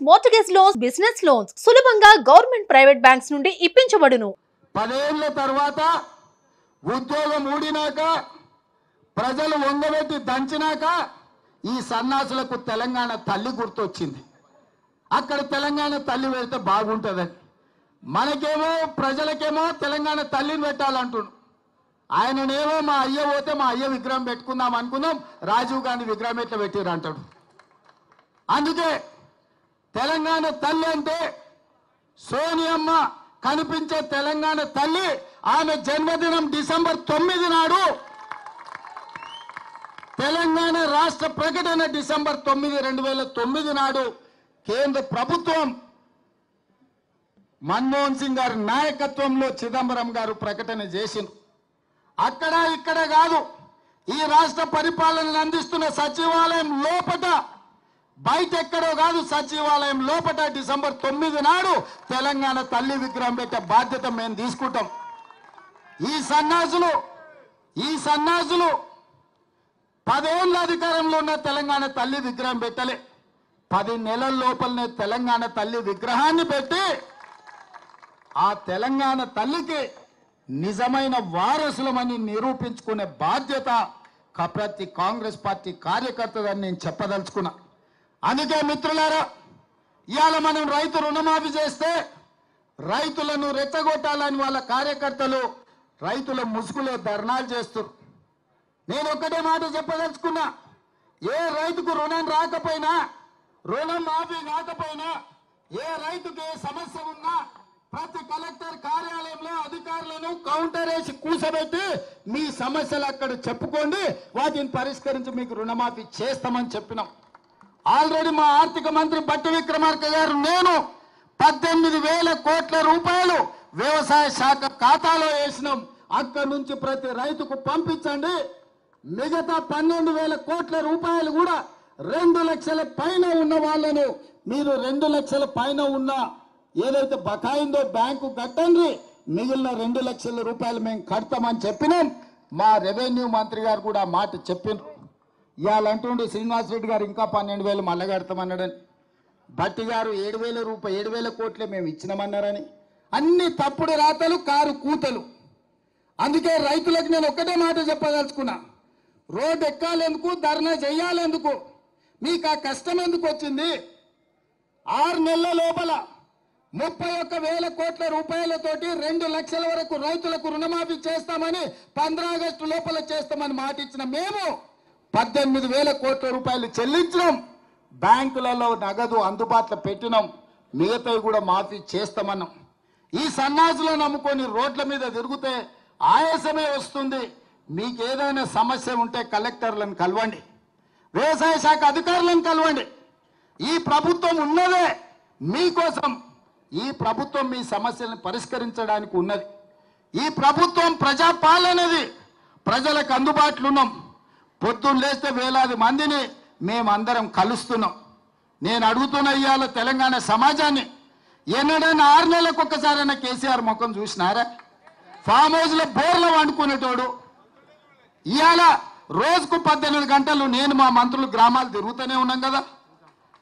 Mortgage loans, business loans సులభంగా government private banks నుండి ఇప్పించబడును. 10 ఏళ్ల తర్వాత ఉద్యోగం ఊడినాక ప్రజలు వంగబెట్టి దంచినాక ఈ సన్నాసులకు తెలంగాణ తల్లి గుర్తొచ్చింది. అక్కడ తెలంగాణ తల్లి పెడితే బాగుంటుందని, మనకేమో ప్రజలకేమో తెలంగాణ తల్లిని పెట్టాలంటున్నాడు. ఆయననేమో మా అయ్య పోతే మా అయ్య విగ్రహం పెట్టుకుందాం అనుకున్నాం, రాజీవ్ గాంధీ విగ్రహం ఎట్లా పెట్టారు అంటాడు. అందుకే తెలంగాణ తల్లి అంటే సోనియమ్మ కనిపించే తెలంగాణ తల్లి. ఆమె జన్మదినం డిసెంబర్ 9 నాడు, తెలంగాణ రాష్ట్ర ప్రకటన డిసెంబర్ 9, 2009 నాడు కేంద్ర ప్రభుత్వం మన్మోహన్ సింగ్ గారి నాయకత్వంలో చిదంబరం గారు ప్రకటన చేసింది. అక్కడ ఇక్కడ కాదు, ఈ రాష్ట్ర పరిపాలనను అందిస్తున్న సచివాలయం లోపట, బయట ఎక్కడో కాదు, సచివాలయం లోపట డిసెంబర్ 9 నాడు తెలంగాణ తల్లి విగ్రహం పెట్టే బాధ్యత మేము తీసుకుంటాం. ఈ సన్నాసులు 10 ఏళ్ళ అధికారంలో ఉన్న తెలంగాణ తల్లి విగ్రహం పెట్టలే. 10 నెలల లోపలనే తెలంగాణ తల్లి విగ్రహాన్ని పెట్టి ఆ తెలంగాణ తల్లికి నిజమైన వారసులమని నిరూపించుకునే బాధ్యత ప్రతి కాంగ్రెస్ పార్టీ కార్యకర్తదని నేను చెప్పదలుచుకున్నా. అందుకే మిత్రులారా, ఇవాళ మనం రైతు రుణమాఫీ చేస్తే రైతులను రెచ్చగొట్టాలని వాళ్ళ కార్యకర్తలు రైతుల ముసుగులో ధర్నాలు చేస్తారు. నేను ఒక్కటే మాట చెప్పదలుచుకున్నా, ఏ రైతుకు రుణం రాకపోయినా, రుణం మాఫీ కాకపోయినా, ఏ రైతుకు ఏ సమస్య ఉన్నా ప్రతి కలెక్టర్ కార్యాలయంలో అధికారులను కౌంటర్ వేసి కూర్చోబెట్టి మీ సమస్యలు అక్కడ చెప్పుకోండి, వాటిని పరిష్కరించి మీకు రుణమాఫీ చేస్తామని చెప్పినాం. ఆల్రెడీ మా ఆర్థిక మంత్రి బట్టి విక్రమార్క గారు నేను 18,000 కోట్ల రూపాయలు వ్యవసాయ శాఖ ఖాతాలో వేసినాం. అక్కడి నుంచి ప్రతి రైతుకు పంపించండి. మిగతా 12,000 కోట్ల రూపాయలు కూడా 2 లక్షల పైన ఉన్న వాళ్ళను మీరు 2 లక్షల పైన ఉన్న ఏదైతే బకాయిందో బ్యాంకు కట్టండి, మిగిలిన 2 లక్షల రూపాయలు మేము కడతామని చెప్పినాం. మా రెవెన్యూ మంత్రి గారు కూడా మాట చెప్పిండ్రు. ఇవాళ అంటుండే శ్రీనివాసరెడ్డి గారు ఇంకా 12,000 మళ్ళా కడతామన్నాడని, బట్టి గారు 7,000 కోట్లే మేము ఇచ్చినామన్నారని. అన్ని తప్పుడు రాతలు, కారు కూతలు. అందుకే రైతులకు నేను ఒక్కటే మాట చెప్పదలుచుకున్నా, రోడ్డు ఎక్కాలెందుకు, ధర్నా చెయ్యాలెందుకు, మీకు ఆ కష్టం ఎందుకు వచ్చింది? 6 నెలల లోపల 31,000 కోట్ల రూపాయలతోటి 2 లక్షల వరకు రైతులకు రుణమాఫీ చేస్తామని 15 ఆగస్టు లోపల చేస్తామని మాట ఇచ్చిన మేము 18,000 కోట్ల రూపాయలు చెల్లించినాం. బ్యాంకులలో నగదు అందుబాటులో పెట్టినాం. మిగతావి కూడా మాఫీ చేస్తామన్నాం. ఈ సన్నాసులను నమ్ముకొని రోడ్ల మీద తిరిగితే ఆయాసమే వస్తుంది. మీకు ఏదైనా సమస్య ఉంటే కలెక్టర్లను కలవండి, వ్యవసాయ శాఖ అధికారులను కలవండి. ఈ ప్రభుత్వం ఉన్నదే మీకోసం. ఈ ప్రభుత్వం మీ సమస్యలను పరిష్కరించడానికి ఉన్నది. ఈ ప్రభుత్వం ప్రజాపాలనది, ప్రజలకు అందుబాటులో ఉన్నాం. పొద్దున్న లేస్తే వేలాది మందిని మేమందరం కలుస్తున్నాం. నేను అడుగుతున్న ఇవాళ తెలంగాణ సమాజాన్ని, ఎన్నడైనా 6 నెలలకు ఒక్కసారైనా కేసీఆర్ ముఖం చూసినారా? ఫామ్ హౌస్లో బోర్లో వండుకునేటోడు ఇవాళ రోజుకు 18 గంటలు నేను మా మంత్రులు గ్రామాలు తిరుగుతూనే ఉన్నాం కదా,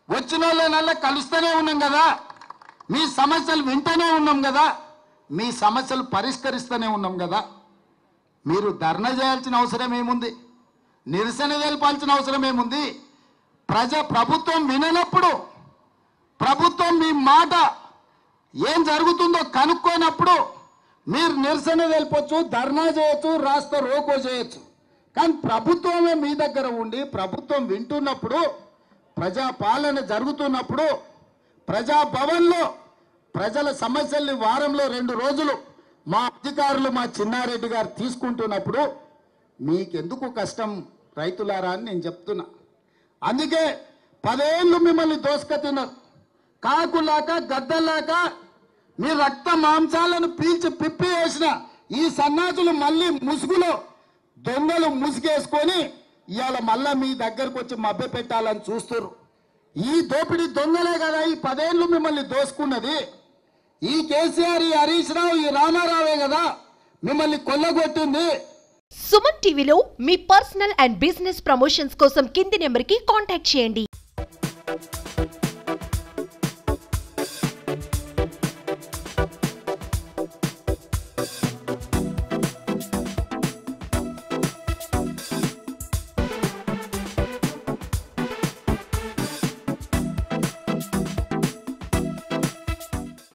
వచ్చిన వాళ్ళనల్లా కలుస్తూనే ఉన్నాం కదా, మీ సమస్యలు వింటూనే ఉన్నాం కదా, మీ సమస్యలు పరిష్కరిస్తూనే ఉన్నాం కదా. మీరు ధర్నా చేయాల్సిన అవసరం ఏముంది? నిరసన తెలపాల్సిన అవసరం ఏముంది? ప్రభుత్వం విననప్పుడు, ప్రభుత్వం మీ మాట ఏం జరుగుతుందో కనుక్కోనప్పుడు మీరు నిరసన తెలపొచ్చు, ధర్నా చేయొచ్చు, రాస్తా రోకో చేయొచ్చు. కానీ ప్రభుత్వమే మీ దగ్గర ఉండి ప్రభుత్వం వింటున్నప్పుడు, ప్రజాపాలన జరుగుతున్నప్పుడు, ప్రజాభవన్లో ప్రజల సమస్యల్ని వారంలో 2 రోజులు మా అధికారులు, మా చిన్నారెడ్డి గారు తీసుకుంటున్నప్పుడు మీకెందుకు కష్టం రైతులారా అని నేను చెప్తున్నా. అందుకే 10 ఏళ్ళు మిమ్మల్ని దోసుక తిన్నారు. కాకులాక గద్దలాక మీ రక్త మాంసాలను పీల్చి పిప్పి వేసిన ఈ సన్నాసులు మళ్ళీ ముసుగులో దొంగలు ముసుగేసుకొని ఇవాళ మళ్ళా మీ దగ్గరకు వచ్చి మభ్య పెట్టాలని చూస్తున్నారు. ఈ దోపిడీ దొంగలే కదా ఈ 10 ఏళ్ళు మిమ్మల్ని దోసుకున్నది. ఈ కేసీఆర్, ఈ హరీష్ రావు, ఈ రామారావే కదా మిమ్మల్ని కొల్లగొట్టింది. సుమన్ టీవీలో మీ పర్సనల్ అండ్ బిజినెస్ ప్రమోషన్స్ కోసం కింది నెంబర్కి కాంటాక్ట్ చేయండి.